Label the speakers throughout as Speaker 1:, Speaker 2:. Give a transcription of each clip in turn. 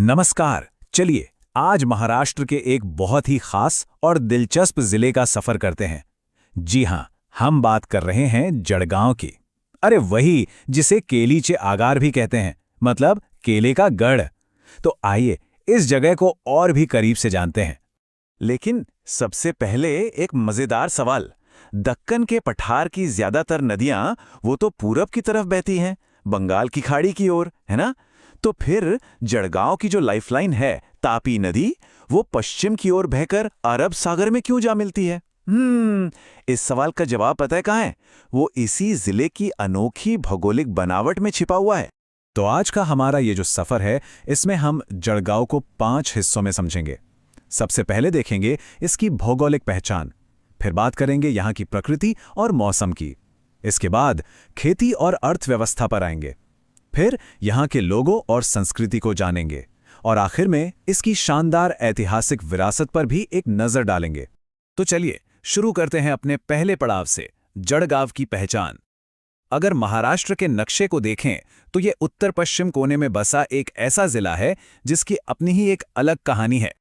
Speaker 1: नमस्कार। चलिए आज महाराष्ट्र के एक बहुत ही खास और दिलचस्प जिले का सफर करते हैं। जी हां, हम बात कर रहे हैं जड़गांव की। अरे वही जिसे केलीचे आगार भी कहते हैं, मतलब केले का गढ़। तो आइए इस जगह को और भी करीब से जानते हैं। लेकिन सबसे पहले एक मजेदार सवाल। दक्कन के पठार की ज्यादातर नदियां वो तो पूरब की तरफ बहती हैं, बंगाल की खाड़ी की ओर, है ना? तो फिर जड़गांव की जो लाइफलाइन है तापी नदी, वो पश्चिम की ओर बहकर अरब सागर में क्यों जा मिलती है? इस सवाल का जवाब पता है कहाँ है? वो इसी जिले की अनोखी भौगोलिक बनावट में छिपा हुआ है।
Speaker 2: तो आज का हमारा ये जो सफर है, इसमें हम जड़गांव को 5 हिस्सों में समझेंगे। सबसे पहले देखेंगे इसकी भौगोलिक पहचान, फिर बात करेंगे यहाँ की प्रकृति और मौसम की। इसके बाद खेती और अर्थव्यवस्था पर आएंगे, फिर यहाँ के लोगों और संस्कृति को जानेंगे, और आखिर में इसकी शानदार ऐतिहासिक विरासत पर भी एक नजर डालेंगे। तो चलिए शुरू करते हैं अपने पहले पड़ाव से, जड़गांव की पहचान। अगर महाराष्ट्र के नक्शे को देखें तो ये उत्तर पश्चिम कोने में बसा एक ऐसा जिला है जिसकी अपनी ही एक अलग कहानी है।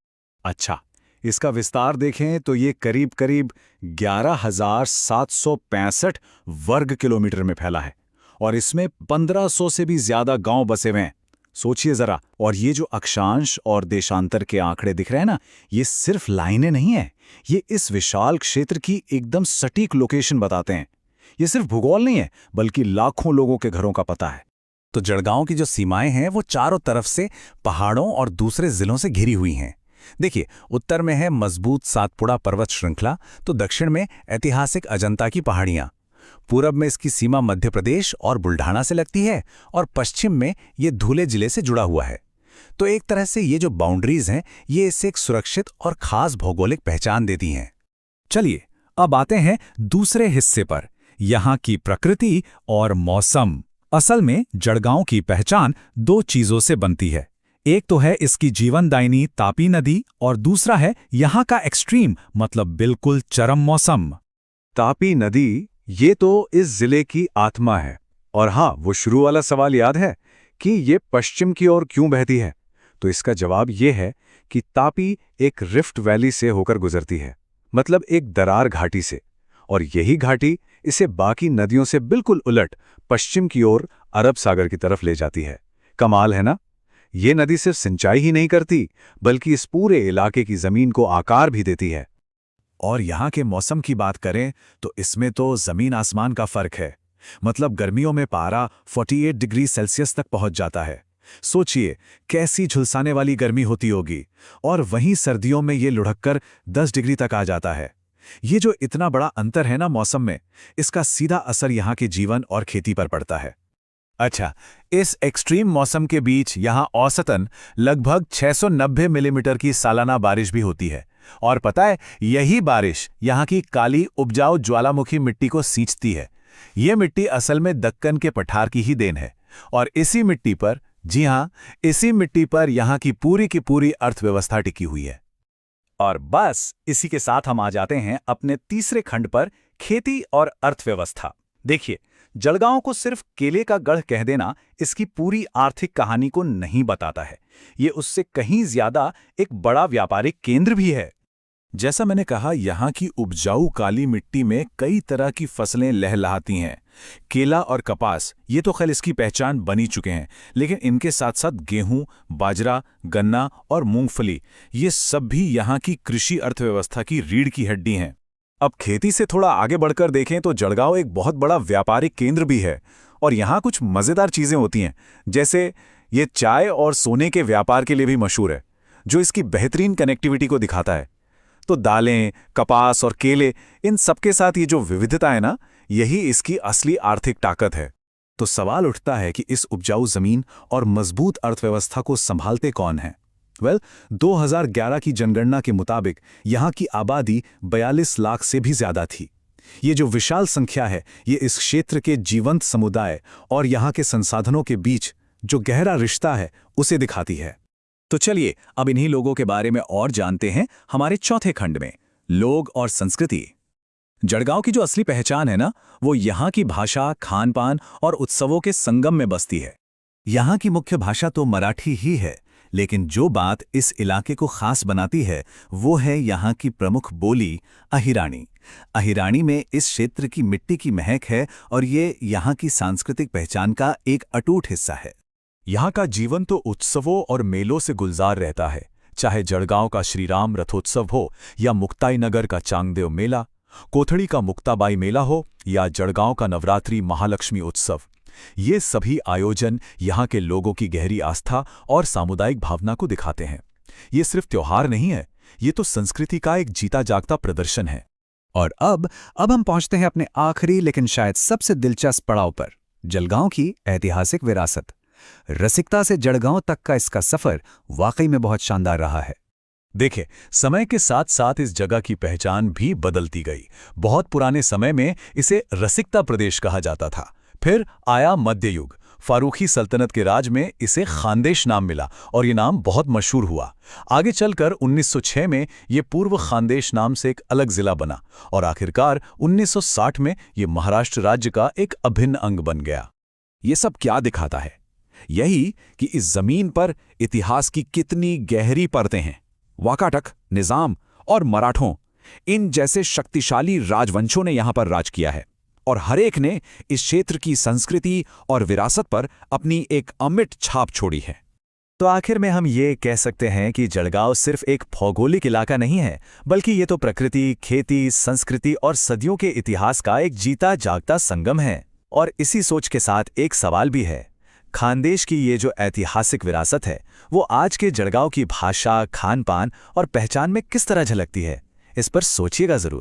Speaker 2: अच्छा, इसका विस्तार देखें तो ये करीब करीब 11,765 वर्ग किलोमीटर में फैला है, और इसमें 1500 से भी ज्यादा गांव बसे हुए हैं। सोचिए जरा। और ये जो अक्षांश और देशांतर के आंकड़े दिख रहे हैं ना, ये सिर्फ लाइनें नहीं है, ये इस विशाल क्षेत्र की एकदम सटीक लोकेशन बताते हैं। ये सिर्फ भूगोल नहीं है, बल्कि लाखों लोगों के घरों का पता है। तो जड़गांव की जो सीमाएं हैं वो चारों तरफ से पहाड़ों और दूसरे जिलों से घिरी हुई हैं। देखिए, उत्तर में है मजबूत सातपुड़ा पर्वत श्रृंखला, तो दक्षिण में ऐतिहासिक अजंता की पहाड़ियां, पूरब में इसकी सीमा मध्य प्रदेश और बुल्ढाना से लगती है, और पश्चिम में ये धुले जिले से जुड़ा हुआ है। तो एक तरह से ये जो बाउंड्रीज हैं, ये इसे एक सुरक्षित और खास भौगोलिक पहचान देती हैं। चलिए अब आते हैं दूसरे हिस्से पर, यहाँ की प्रकृति और मौसम। असल में जड़गांव की पहचान 2 चीजों से बनती है। एक तो है इसकी जीवनदायिनी तापी नदी, और दूसरा है यहाँ का एक्सट्रीम, मतलब बिल्कुल चरम मौसम।
Speaker 3: तापी नदी, ये तो इस जिले की आत्मा है। और हाँ, वो शुरू वाला सवाल याद है कि ये पश्चिम की ओर क्यों बहती है? तो इसका जवाब ये है कि तापी एक रिफ्ट वैली से होकर गुजरती है, मतलब एक दरार घाटी से, और यही घाटी इसे बाकी नदियों से बिल्कुल उलट पश्चिम की ओर अरब सागर की तरफ ले जाती है। कमाल है ना? ये नदी सिर्फ सिंचाई ही नहीं करती, बल्कि इस पूरे इलाके की जमीन को आकार भी देती है।
Speaker 2: और यहाँ के मौसम की बात करें तो इसमें तो जमीन आसमान का फर्क है। मतलब गर्मियों में पारा 48 डिग्री सेल्सियस तक पहुंच जाता है। सोचिए कैसी झुलसाने वाली गर्मी होती होगी, और वहीं सर्दियों में ये लुढ़ककर 10 डिग्री तक आ जाता है। ये जो इतना बड़ा अंतर है ना मौसम में, इसका सीधा असर यहाँ के जीवन और खेती पर पड़ता है। अच्छा, इस एक्सट्रीम मौसम के बीच यहाँ औसतन लगभग 690 मिलीमीटर की सालाना बारिश भी होती है। और पता है, यही बारिश यहाँ की काली उपजाऊ ज्वालामुखी मिट्टी को सींचती है। ये मिट्टी असल में दक्कन के पठार की ही देन है, और इसी मिट्टी पर, जी हाँ, इसी मिट्टी पर यहाँ की पूरी अर्थव्यवस्था टिकी हुई है। और बस इसी के साथ हम आ जाते हैं अपने तीसरे खंड पर, खेती और अर्थव्यवस्था। देखिए, जड़गांव को सिर्फ केले का गढ़ कह देना इसकी पूरी आर्थिक कहानी को नहीं बताता है। ये उससे कहीं ज्यादा एक बड़ा व्यापारिक केंद्र भी है। जैसा मैंने कहा, यहाँ की उपजाऊ काली मिट्टी में कई तरह की फसलें लहलहाती हैं। केला और कपास, ये तो खैर इसकी पहचान बनी चुके हैं, लेकिन इनके साथ साथ गेहूं, बाजरा, गन्ना और मूंगफली, ये सब भी यहाँ की कृषि अर्थव्यवस्था की रीढ़ की हड्डी हैं। अब खेती से थोड़ा आगे बढ़कर देखें तो जड़गांव एक बहुत बड़ा व्यापारिक केंद्र भी है, और यहाँ कुछ मज़ेदार चीज़ें होती हैं। जैसे ये चाय और सोने के व्यापार के लिए भी मशहूर है, जो इसकी बेहतरीन कनेक्टिविटी को दिखाता है। तो दालें, कपास और केले, इन सबके साथ ये जो विविधता है ना, यही इसकी असली आर्थिक ताकत है। तो सवाल उठता है कि इस उपजाऊ जमीन और मजबूत अर्थव्यवस्था को संभालते कौन हैं? 2011 की जनगणना के मुताबिक यहाँ की आबादी 42 लाख से भी ज्यादा थी। ये जो विशाल संख्या है, ये इस क्षेत्र के जीवंत समुदाय और यहाँ के संसाधनों के बीच जो गहरा रिश्ता है, उसे दिखाती है। तो चलिए अब इन्हीं लोगों के बारे में और जानते हैं हमारे चौथे खंड में, लोग और संस्कृति। जड़गांव की जो असली पहचान है ना, वो यहाँ की भाषा, खान पान और उत्सवों के संगम में बसती है। यहाँ की मुख्य भाषा तो मराठी ही है,
Speaker 1: लेकिन जो बात इस इलाके को खास बनाती है वो है यहाँ की प्रमुख बोली अहिरानी। अहिरानी में इस क्षेत्र की मिट्टी की महक है और ये यहाँ की सांस्कृतिक पहचान का एक अटूट हिस्सा है।
Speaker 2: यहाँ का जीवन तो उत्सवों और मेलों से गुलजार रहता है, चाहे जड़गांव का श्रीराम रथोत्सव हो या मुक्ताई नगर का चांगदेव मेला, कोथड़ी का मुक्ताबाई मेला हो या जड़गांव का नवरात्रि महालक्ष्मी उत्सव। ये सभी आयोजन यहाँ के लोगों की गहरी आस्था और सामुदायिक भावना को दिखाते हैं। ये सिर्फ त्योहार नहीं है, ये तो संस्कृति का एक जीता जागता प्रदर्शन है।
Speaker 4: और अब हम पहुंचते हैं अपने आखिरी लेकिन शायद सबसे दिलचस्प पड़ाव पर, जलगांव की ऐतिहासिक विरासत। रसिकता से जड़गांव तक का इसका सफर वाकई में बहुत शानदार रहा है।
Speaker 2: देखिए, समय के साथ साथ इस जगह की पहचान भी बदलती गई। बहुत पुराने समय में इसे रसिकता प्रदेश कहा जाता था। फिर आया मध्य युग, फारूकी सल्तनत के राज में इसे खानदेश नाम मिला और ये नाम बहुत मशहूर हुआ। आगे चलकर 1906 में ये पूर्व खानदेश नाम से एक अलग जिला बना और आखिरकार 1960 में ये महाराष्ट्र राज्य का एक अभिन्न अंग बन गया।
Speaker 4: ये सब क्या दिखाता है? यही कि इस जमीन पर इतिहास की कितनी गहरी परतें हैं। वाकाटक, निजाम और मराठों, इन जैसे शक्तिशाली राजवंशों ने यहां पर राज किया है और हर एक ने इस क्षेत्र की संस्कृति और विरासत पर अपनी एक अमिट छाप छोड़ी है।
Speaker 1: तो आखिर में हम ये कह सकते हैं कि जड़गांव सिर्फ एक भौगोलिक इलाका नहीं है, बल्कि ये तो प्रकृति, खेती, संस्कृति और सदियों के इतिहास का एक जीता जागता संगम है। और इसी सोच के साथ एक सवाल भी है, खानदेश की ये जो ऐतिहासिक विरासत है वो आज के जड़गांव की भाषा, खान पान और पहचान में किस तरह झलकती है? इस पर सोचिएगा जरूर।